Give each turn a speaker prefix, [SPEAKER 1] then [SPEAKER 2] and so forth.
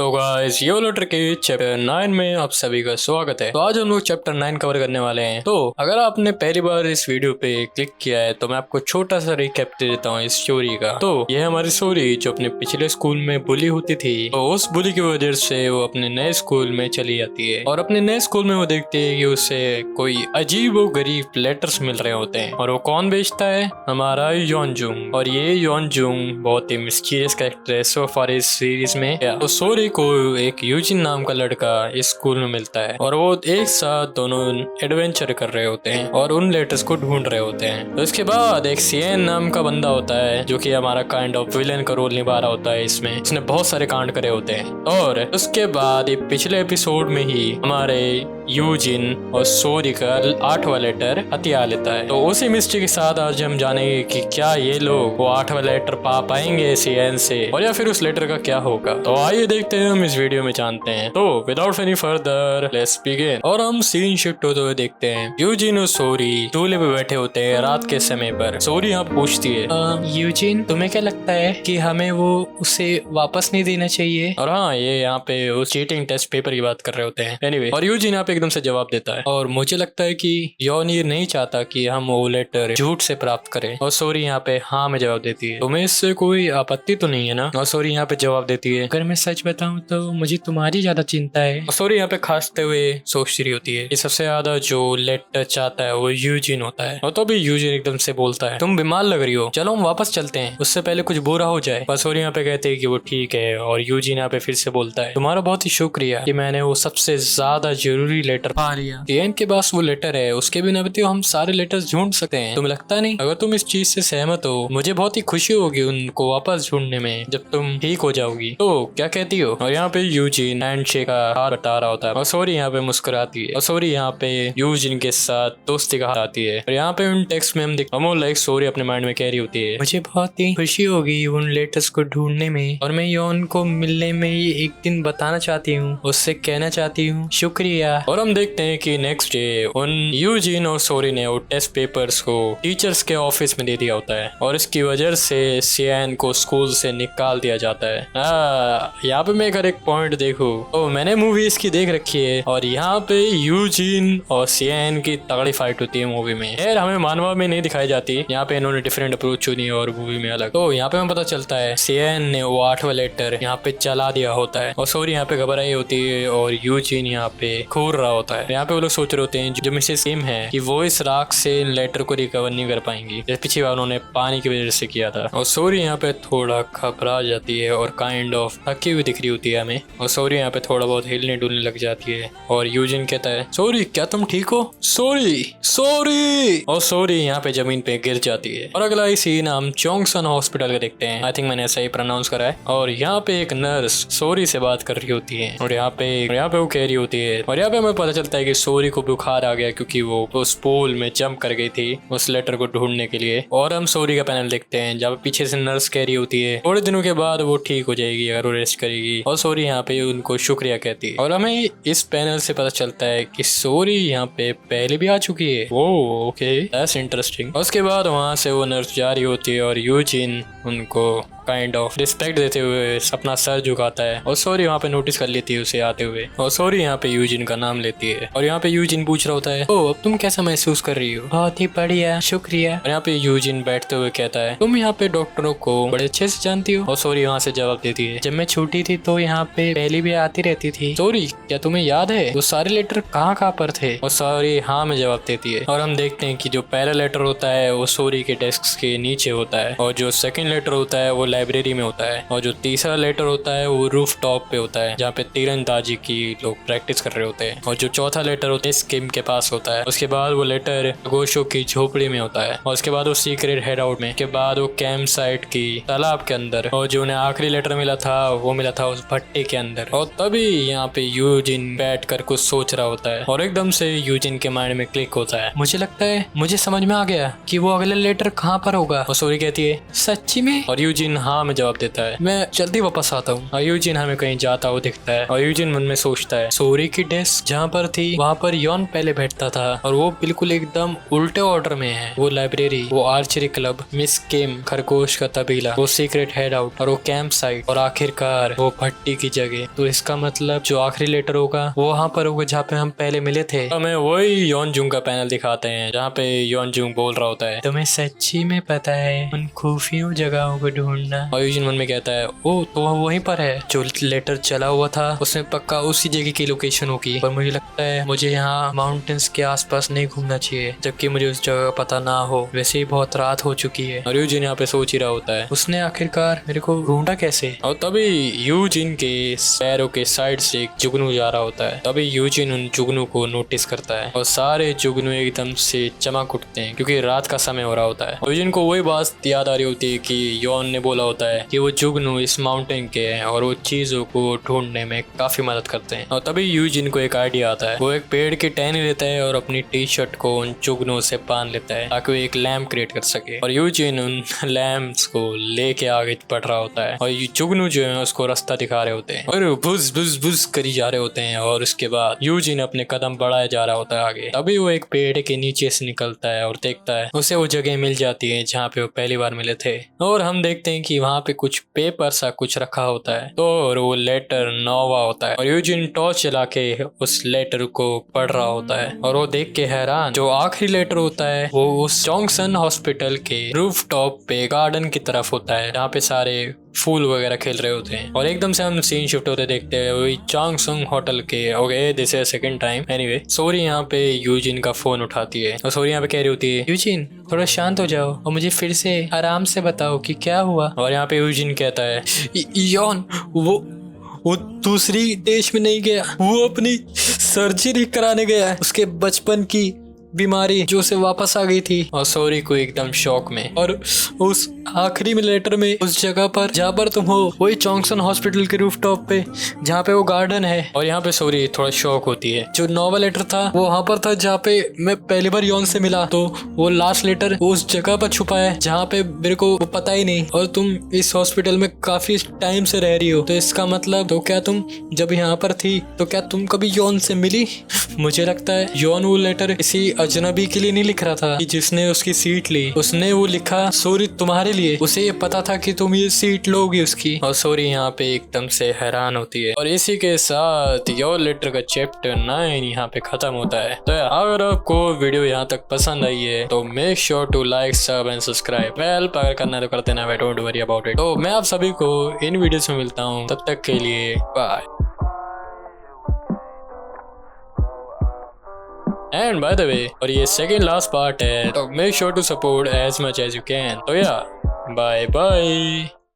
[SPEAKER 1] तो गाइस ये लेटर के चैप्टर 9 में आप सभी का स्वागत है। तो आज हम लोग चैप्टर 9 कवर करने वाले हैं। तो अगर आपने पहली बार इस वीडियो पे क्लिक किया है तो मैं आपको छोटा सा रिकैप दे देता हूँ इस स्टोरी का। तो ये हमारी स्टोरी जो अपने पिछले स्कूल में बुली होती थी, तो उस बुली की वजह से वो अपने नए स्कूल में चली जाती है और अपने नए स्कूल में वो देखती है कि उसे कोई अजीब और गरीब लेटर्स मिल रहे होते हैं। और वो कौन बेचता है? हमारा योनजुंग। और ये योनजुंग बहुत ही मिस्टीरियस कैरेक्टर है सो फार इस सीरीज में। तो सोरी को एक यूजिन नाम का लड़का इस स्कूल में मिलता है और वो एक साथ दोनों एडवेंचर कर रहे होते हैं और उन लेटर्स को ढूंढ रहे होते हैं। तो इसके बाद एक सीएन नाम का बंदा होता है जो कि हमारा काइंड ऑफ विलेन का रोल निभा रहा होता है। इसमें इसने बहुत सारे कांड करे होते हैं। और उसके बाद ये पिछले एपिसोड में ही हमारे यूजिन और सोरी का 8वां लेटर हथिया लेता है। तो उसी मिस्ट्री के साथ आज हम जानेंगे कि क्या ये लोग वो 8वां लेटर पा पाएंगे सीएन से और या फिर उस लेटर का क्या होगा। तो आइए देखते हैं, हम इस वीडियो में जानते हैं। तो without any further let's begin. और हम सीन शिफ्ट होते हुए देखते हैं। यूजिन और सोरी चूल्हे पे बैठे होते हैं रात के समय पर। सोरी यहाँ पूछती है, यूजिन तुम्हें क्या लगता है कि हमें वो उसे वापस नहीं देना चाहिए? और हाँ, ये यहाँ पे उस चीटिंग टेस्ट पेपर की बात कर रहे होते हैं। एनीवे, और यूजिन यहाँ पे एकदम से जवाब देता है और मुझे लगता है कि योन ये नहीं चाहता कि हम वो लेटर झूठ से प्राप्त करें। और सोरी यहाँ पे हाँ में जवाब देती है। तुम्हें इससे कोई आपत्ति तो नहीं है ना? और सोरी यहाँ पे जवाब देती है, अगर मैं सच बताऊं तो मुझे तुम्हारी ज्यादा चिंता है। और सोरी यहाँ पे खांसते हुए सोचती रही होती है कि सबसे ज्यादा जो लेटर चाहता है वो यूजिन होता है। और तो भी यूजिन एकदम से बोलता है, तुम बीमार लग रही हो, चलो हम वापस चलते हैं, उससे पहले कुछ बुरा हो जाए। पर सोरी यहाँ पे कहते हैं कि वो ठीक है। और यूजिन यहाँ पे फिर से बोलता है, तुम्हारा बहुत ही शुक्रिया कि मैंने वो सबसे ज्यादा जरूरी लेटर पा लिया। सीएन के पास वो लेटर है, उसके बिना भी तो हम सारे लेटर्स ढूंढ सकते हैं। तुम्हें लगता नहीं? अगर तुम इस चीज से सहमत हो मुझे बहुत ही खुशी होगी उनको वापस ढूंढने में जब तुम ठीक हो जाओगी। तो क्या कहती हो? और यहाँ पे यूजिन हैंडशेक का हाथ बता रहा होता है और सोरी यहाँ पे मुस्कुराती है। और सोरी यहाँ पे यूजिन के साथ दोस्ती का हाथ आती है। और यहाँ पे उन टेक्स्ट में हम लाइक सोरी अपने माइंड में कह रही होती है, मुझे बहुत ही खुशी होगी उन लेटर्स को ढूंढने में और मैं योन को मिलने में एक दिन बताना चाहती हूँ, उससे कहना चाहती हूँ शुक्रिया। और हम देखते हैं कि नेक्स्ट डे उन यूजिन और सोरी ने वो टेस्ट पेपर्स को टीचर्स के ऑफिस में दे दिया होता है और इसकी वजह से सीएन को स्कूल से निकाल दिया जाता है। यहाँ पे मैं अगर एक पॉइंट देखूं तो मैंने मूवी इसकी देख रखी है और यहाँ पे यूजिन और सीएन की तगड़ी फाइट होती है मूवी में। यार हमें मानवा में नहीं दिखाई जाती, यहाँ पे इन्होंने डिफरेंट अप्रोच चुनी और मूवी में अलग। तो यहाँ पे हमें पता चलता है सीएन ने वो 8वां लेटर यहाँ पे चला दिया होता है और सोरी यहाँ पे घबराई होती है और यूजिन यहाँ पे घूर रहा होता है। यहाँ पे वो लोग सोच रहे होते हैं जो मिसेस किम है कि वो इस राख से लेटर को रिकवर नहीं कर पाएंगी जैसे पिछली बार उन्होंने पानी की वजह से किया था। और सोरी यहाँ पे थोड़ा घबरा जाती है और काइंड ऑफ थकी हुई दिख रही होती है हमें। और सोरी यहाँ पे थोड़ा बहुत हिलने डुलने लग जाती है और यूजिन कहता है, सोरी क्या तुम ठीक हो? Sorry sorry. और सोरी यहाँ पे जमीन पे गिर जाती है। और अगला सीन हम चोंगसन हॉस्पिटल का देखते हैं। आई थिंक मैंने ऐसा ही प्रोनाउंस करा है। और यहाँ पे एक नर्स सोरी से बात कर रही होती है और यहाँ पे वो कह रही होती है और यहाँ पे हमें पता चलता है कि सोरी को बुखार आ गया क्योंकि वो उस पूल में जंप कर गई थी उस लेटर को ढूंढने के लिए। और हम सोरी का पैनल देखते हैं जहाँ पीछे से नर्स कह रही होती है थोड़े दिनों के बाद वो ठीक हो जाएगी अगर वो रेस्ट करेगी। और सोरी यहाँ पे उनको शुक्रिया कहती है। और हमें इस पैनल से पता चलता है कि सोरी यहाँ पे पहले भी आ चुकी है। वो ओके, दैट्स इंटरेस्टिंग। उसके बाद वहाँ से वो नर्स जा रही होती है और यूजिन उनको काइंड ऑफ रिस्पेक्ट देते हुए अपना सर झुकाता है और सोरी वहाँ पे नोटिस कर लेती है उसे आते हुए। और सोरी यहाँ पे यूजिन का नाम लेती है और यहाँ पे यूजिन पूछ रहा होता है, ओ अब तुम कैसा महसूस कर रही हो? बहुत ही बढ़िया, शुक्रिया। और यहाँ पे यूजिन बैठते हुए कहता है, तुम यहाँ पे डॉक्टरों को बड़े अच्छे से जानती हो? और सोरी वहाँ से जवाब देती है, जब मैं छोटी थी तो यहाँ पे पहले भी आती रहती थी। सोरी क्या तुम्हें याद है वो सारे लेटर कहाँ पर थे? और सोरी हाँ में जवाब देती है। और हम देखते हैं कि जो पहला लेटर होता है वो सोरी के डेस्क के नीचे होता है और जो सेकंड लेटर होता है वो लाइब्रेरी में होता है और जो तीसरा लेटर होता है वो रूफ टॉप पे होता है जहाँ पे तीरंदाजी की लोग प्रैक्टिस कर रहे होते हैं। और जो चौथा लेटर होता है स्किम के पास होता है। उसके बाद वो लेटर गोशो की झोपड़ी में होता है और उसके बाद वो सीक्रेट हेड आउट में, के बाद वो कैंप साइट की तालाब के अंदर, और जो उन्हें आखिरी लेटर मिला था वो मिला था उस भट्टे के अंदर। और तभी यहाँ पे यूजिन बैठ कर कुछ सोच रहा होता है और एकदम से यूजिन के माइंड में क्लिक होता है, मुझे लगता है मुझे समझ में आ गया कि वो अगला लेटर कहाँ पर होगा। और सोरी कहती है, सच्ची में? और यूजिन हाँ में जवाब देता है, मैं जल्दी वापस आता हूँ। और यूजिन हमें कहीं जाता हुआ दिखता है और यूजिन मन में सोचता है सोरी की डेस्क जहाँ पर थी वहाँ पर यॉन पहले बैठता था और वो बिल्कुल एकदम उल्टे ऑर्डर में है। वो लाइब्रेरी, वो आर्चरी क्लब, मिस केम, खरगोश का तबीला, वो सीक्रेट हेड आउट और वो कैंप साइट और आखिरकार वो भट्टी की जगह। तो इसका मतलब जो आखिरी लेटर होगा वो वहाँ पर होगा जहाँ पे हम पहले मिले थे। हमें वही योनजुंग का पैनल दिखाते हैं जहाँ पे योनजुंग बोल रहा होता है, तुम्हें सच्ची में पता है उन खुफिया जगहों को ढूंढना। और यूजिन मन में कहता है, ओ तो वह वहीं पर है जो लेटर चला हुआ था, उसमें पक्का उसी जगह की लोकेशन होगी। पर मुझे लगता है मुझे यहाँ माउंटेन्स के आसपास नहीं घूमना चाहिए जबकि मुझे उस जगह का पता ना हो। वैसे ही बहुत रात हो चुकी है। और यूजिन यहाँ पे सोच ही रहा होता है उसने आखिरकार मेरे को ढूंढा कैसे। और तभी यूजिन के पैरों के साइड से एक जुगनू जा रहा होता है। तभी यूजिन उन जुगनू को नोटिस करता है और सारे जुगनू एकदम से चमक उठते हैं क्योंकि रात का समय हो रहा होता है। यूजिन को वही बात याद आ रही होती है कि योन ने बोला होता है कि वो जुगनू इस माउंटेन के हैं और वो चीजों को ढूंढने में काफी मदद करते हैं। और तभी यूजिन को एक आइडिया आता है। वो एक पेड़ की टहनी लेता है और अपनी टी शर्ट को उन जुगनू से बांध लेता है ताकि वो एक लैम्प क्रिएट कर सके। और यूजिन उन लैम्प्स को लेके आगे बढ़ रहा होता है और जुगनू जो है उसको रास्ता दिखा रहे होते हैं और बुज बुज बुज करी जा रहे होते हैं। और उसके बाद यूजिन अपने कदम बढ़ाए जा रहा होता है आगे। तभी वो एक पेड़ के नीचे से निकलता है और देखता है उसे वो जगह मिल जाती है जहाँ पे वो पहली बार मिले थे। और हम देखते हैं कि वहाँ पे कुछ पेपर सा कुछ रखा होता है तो और वो लेटर नोवा होता है। और यूजिन टॉर्च चला के उस लेटर को पढ़ रहा होता है और वो देख के हैरान, जो आखिरी लेटर होता है वो उस जॉन्सन हॉस्पिटल के रूफ टॉप पे गार्डन की तरफ होता है जहाँ पे सारे फूल वगैरह खेल रहे होते हैं। और एकदम से हम सीन शिफ्ट होते देखते हैं वही चांगसुंग होटल के। Okay this is second time. Anyway sorry यहाँ पे यूजिन का फोन उठाती है और सोरी यहाँ पे कह रही होती है, यूजिन थोड़ा शांत हो जाओ और मुझे फिर से आराम से बताओ कि क्या हुआ। और यहाँ पे यूजिन कहता है, योन वो दूसरी देश में नहीं गया, वो अपनी सर्जरी कराने गया है। उसके बचपन की बीमारी जो उसे वापस आ गई थी। और सोरी को एकदम शॉक में, और उस आखिरी में लेटर में उस जगह पर जहाँ पर तुम हो वही चॉन्गसन हॉस्पिटल के रूफटॉप पे जहाँ पे वो गार्डन है। और यहाँ पे सोरी थोड़ा शॉक होती है। जो नॉवल लेटर था वो वहाँ पर था जहाँ पे मैं पहली बार योन से मिला, तो वो लास्ट लेटर उस जगह पर छुपा है जहाँ पे मेरे को वो पता ही नहीं। और तुम इस हॉस्पिटल में काफी टाइम से रह रही हो, तो इसका मतलब तो क्या तुम जब यहाँ पर थी तो क्या तुम कभी योन से मिली? मुझे लगता है योन वो लेटर किसी अजनबी के लिए नहीं लिख रहा था कि जिसने उसकी सीट ली, उसने वो लिखा सोरी तुम्हारे लिए। उसे ये पता था कि तुम ये सीट लोगी उसकी। और सोरी यहाँ पे एकदम से हैरान होती है। और इसी के साथ योर लेटर का चैप्टर 9 यहाँ पे खत्म होता है। तो अगर आपको वीडियो यहाँ तक पसंद आई है तो मेक श्योर टू लाइक, सब एंड सब्सक्राइब। वेल अगर करना तो करते ना, डोंट वरी अबाउट इट। तो मैं आप सभी को इन वीडियोस में मिलता हूँ, तब तक के लिए bye. And by the way, और ये सेकेंड लास्ट पार्ट है, तो make sure to support as much as you can. तो या बाय बाय।